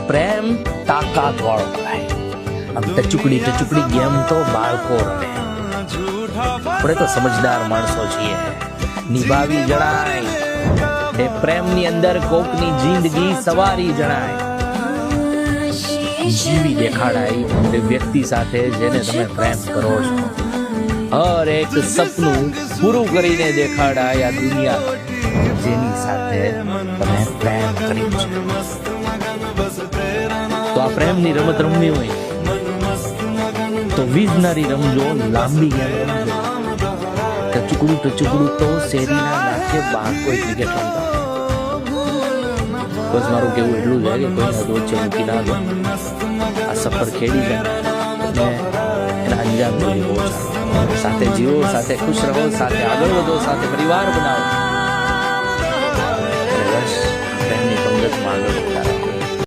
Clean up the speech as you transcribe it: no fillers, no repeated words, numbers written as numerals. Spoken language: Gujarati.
પ્રેમ તાકાત વાળો કરાય. આમ ટચુકડી ગેમ તો બાળકો રમે. આપણે તો સમજદાર માણસો છીએ, નિભાવી જણાય. એ પ્રેમની અંદર કોકની જિંદગી સવારી જણાય, જીવી દેખાડાય એ વ્યક્તિ સાથે જેને તમે પ્રેમ કરો છો. હર એક સપનું પૂરું કરીને દેખાડાય આ દુનિયા જેની સાથે તમે પ્રેમ કર્યું છે. તો આ પ્રેમની રમત રમવી હોય તો વીજનારી રમજો, લાંબી ગેમ રમજો. ટચુકડું તો શેરીના નાકે બાળકો ક્રિકેટ રમતા. બસ મારું કેવું એટલું છે કે કોઈને વચ્ચે મૂકી ના દો. આ સફર ખેડી જાય અને એના અંજામ સુધી પહોંચાડો. સાથે જીવો, સાથે ખુશ રહો, સાથે આગળ વધો, સાથે પરિવાર બનાવો. બસ પ્રેમની પંગતમાં આગળ વધતા રહો.